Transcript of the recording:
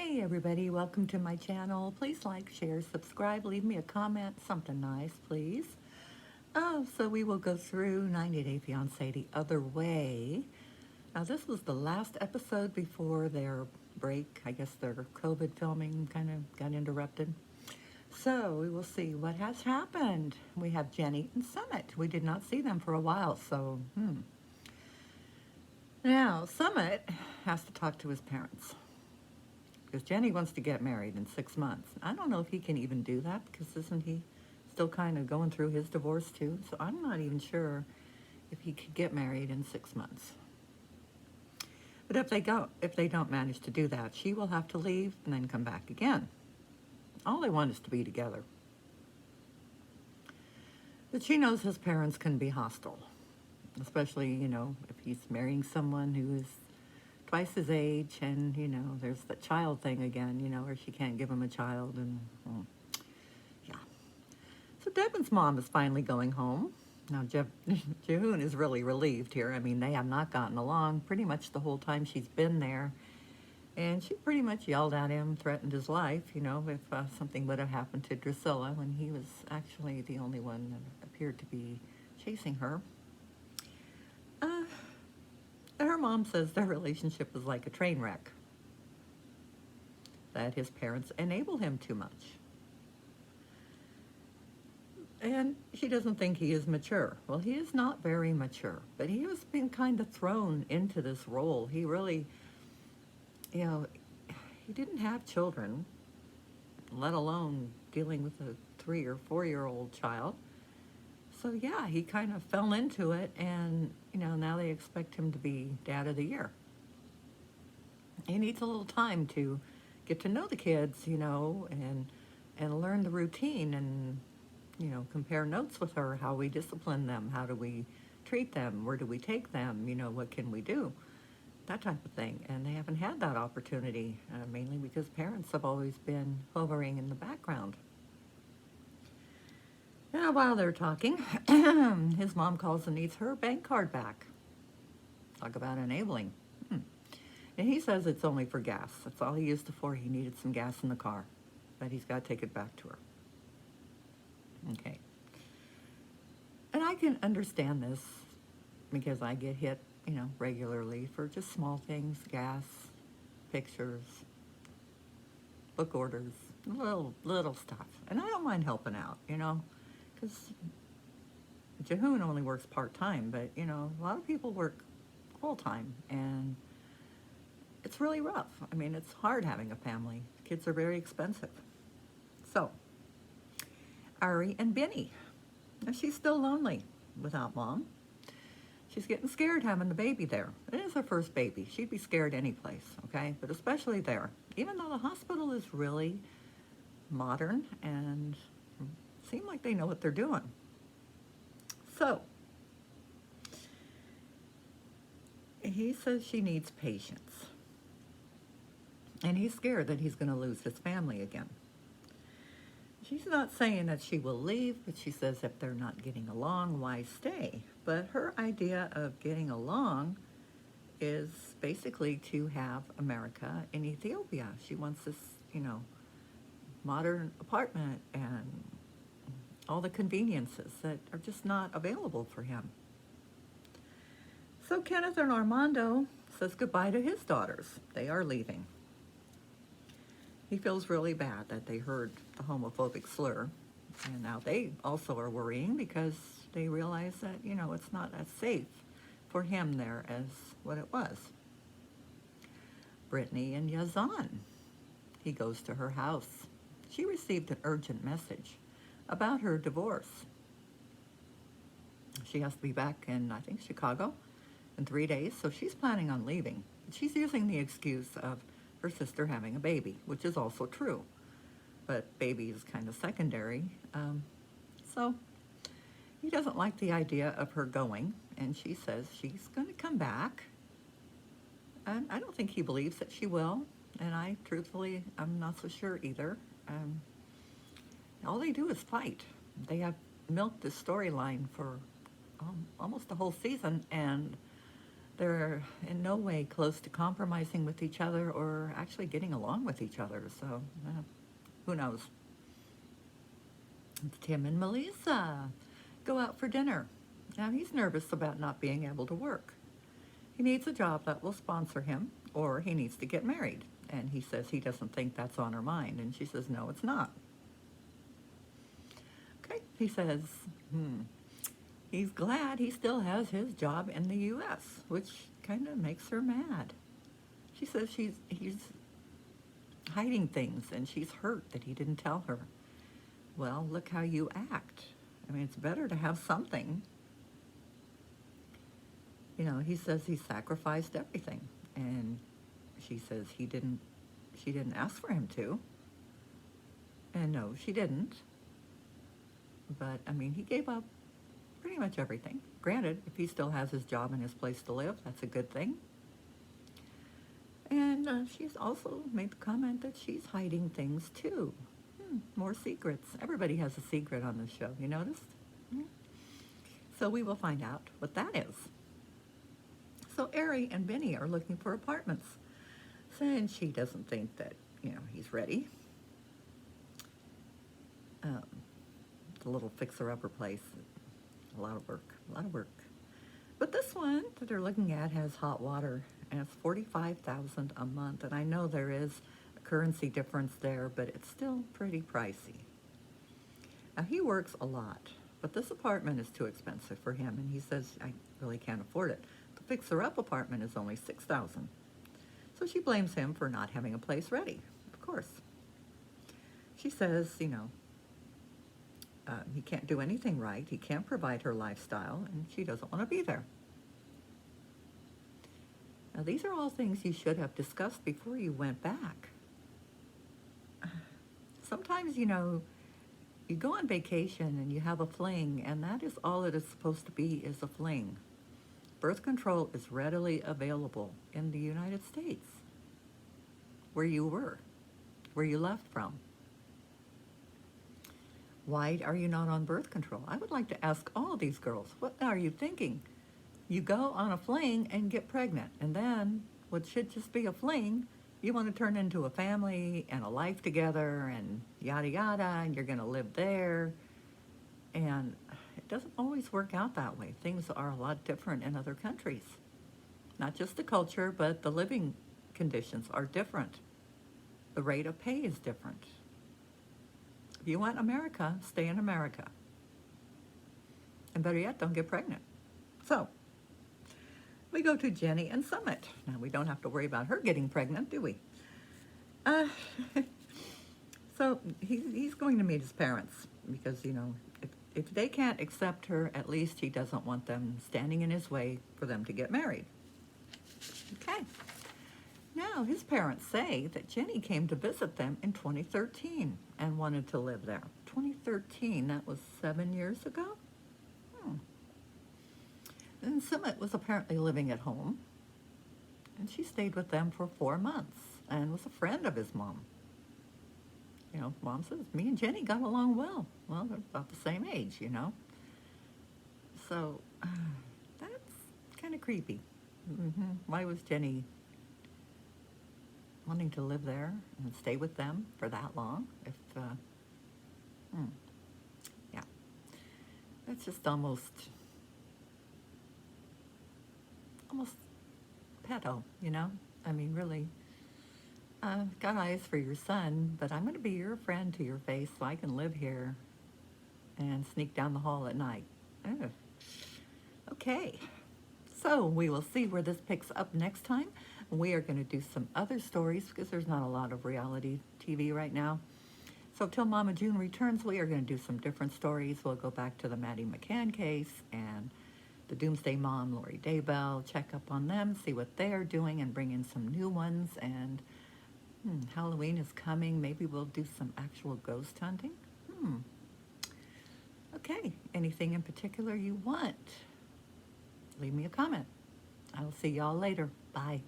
Hey everybody, welcome to my channel. Please like, share, subscribe, leave me a comment, something nice, please. So we will go through 90 Day Fiancé the other way. Now this was the last episode before their break. I guess their COVID filming kind of got interrupted. So we will see what has happened. We have Jenny and Summit. We did not see them for a while, so Now, Summit has to talk to his parents because Jenny wants to get married in 6 months. I don't know if he can even do that because isn't he still kind of going through his divorce too? So I'm not even sure if he could get married in 6 months. But if they don't manage to do that, she will have to leave and then come back again. All they want is to be together. But she knows his parents can be hostile, especially, if he's marrying someone who is twice his age, and there's the child thing again, where she can't give him a child, and yeah. So Devon's mom is finally going home. Now Jehoon is really relieved here. I mean, they have not gotten along pretty much the whole time she's been there, and she pretty much yelled at him, threatened his life, if something would have happened to Drusilla when he was actually the only one that appeared to be chasing her. Her mom says their relationship is like a train wreck, that his parents enable him too much. And she doesn't think he is mature. Well, he is not very mature, but he has been kind of thrown into this role. He really, he didn't have children, let alone dealing with a 3 or 4-year-old child. So yeah, he kind of fell into it, and now they expect him to be dad of the year. He needs a little time to get to know the kids, and learn the routine, and compare notes with her, how we discipline them, how do we treat them, where do we take them, what can we do, that type of thing. And they haven't had that opportunity, mainly because parents have always been hovering in the background. Now, while they're talking, his mom calls and needs her bank card back. Talk about enabling. And he says it's only for gas. That's all he used it for. He needed some gas in the car, but he's got to take it back to her. Okay. And I can understand this because I get hit, regularly for just small things, gas, pictures, book orders, little stuff. And I don't mind helping out, because Jehoon only works part-time, but, a lot of people work full-time, and it's really rough. I mean, it's hard having a family. Kids are very expensive. So, Ari and Benny. Now, she's still lonely without mom. She's getting scared having the baby there. It is her first baby. She'd be scared any place, okay? But especially there. Even though the hospital is really modern and seem like they know what they're doing. So, he says she needs patience. And he's scared that he's going to lose his family again. She's not saying that she will leave, but she says if they're not getting along, why stay? But her idea of getting along is basically to have America in Ethiopia. She wants this, modern apartment and all the conveniences that are just not available for him. So Kenneth and Armando says goodbye to his daughters. They are leaving. He feels really bad that they heard the homophobic slur, and now they also are worrying because they realize that, it's not as safe for him there as what it was. Brittany and Yazan. He goes to her house. She received an urgent message about her divorce. She has to be back in, I think, Chicago in 3 days, so she's planning on leaving. She's using the excuse of her sister having a baby, which is also true, but baby is kind of secondary. So he doesn't like the idea of her going, and she says she's going to come back. And I don't think he believes that she will, and I'm not so sure either. All they do is fight. They have milked this storyline for almost the whole season, and they're in no way close to compromising with each other or actually getting along with each other. So, who knows? Tim and Melissa go out for dinner. Now, he's nervous about not being able to work. He needs a job that will sponsor him, or he needs to get married. And he says he doesn't think that's on her mind. And she says, no, it's not. Okay, he says, he's glad he still has his job in the U.S., which kind of makes her mad. She says he's hiding things, and she's hurt that he didn't tell her. Well, look how you act. I mean, it's better to have something. You know, he says he sacrificed everything, and she says she didn't ask for him to. And no, she didn't. But, I mean, he gave up pretty much everything. Granted, if he still has his job and his place to live, that's a good thing. And she's also made the comment that she's hiding things, too. More secrets. Everybody has a secret on this show, you noticed? So we will find out what that is. So Ari and Benny are looking for apartments, saying she doesn't think that, he's ready. The little fixer-upper place, a lot of work. But this one that they're looking at has hot water, and it's $45,000 a month. And I know there is a currency difference there, but it's still pretty pricey. Now, he works a lot, but this apartment is too expensive for him, and he says, I really can't afford it. The fixer-up apartment is only $6,000. So she blames him for not having a place ready, of course. She says, he can't do anything right. He can't provide her lifestyle, and she doesn't want to be there. Now, these are all things you should have discussed before you went back. Sometimes, you go on vacation and you have a fling, and that is all it is supposed to be, is a fling. Birth control is readily available in the United States, where you were, where you left from. Why are you not on birth control? I would like to ask all of these girls, what are you thinking? You go on a fling and get pregnant, and then what should just be a fling, you want to turn into a family and a life together and yada yada, and you're going to live there. And it doesn't always work out that way. Things are a lot different in other countries. Not just the culture, but the living conditions are different. The rate of pay is different. If you want America, stay in America. And better yet, don't get pregnant. So, we go to Jenny and Summit. Now, we don't have to worry about her getting pregnant, do we? So, he's going to meet his parents because, if they can't accept her, at least he doesn't want them standing in his way for them to get married. Okay. Now, his parents say that Jenny came to visit them in 2013 and wanted to live there. 2013, that was 7 years ago? And Summit was apparently living at home, and she stayed with them for 4 months and was a friend of his mom. Mom says, me and Jenny got along well. Well, they're about the same age, So, that's kind of creepy. Why was Jenny wanting to live there and stay with them for that long? Yeah. That's just almost pedo, I mean, really. Got eyes for your son, but I'm going to be your friend to your face so I can live here and sneak down the hall at night. Oh. Okay. So we will see where this picks up next time. We are going to do some other stories because there's not a lot of reality TV right now. So till Mama June returns, we are going to do some different stories. We'll go back to the Maddie McCann case and the Doomsday Mom, Lori Daybell, check up on them, see what they are doing, and bring in some new ones. And Halloween is coming. Maybe we'll do some actual ghost hunting. Okay, anything in particular you want? Leave me a comment. I'll see y'all later. Bye.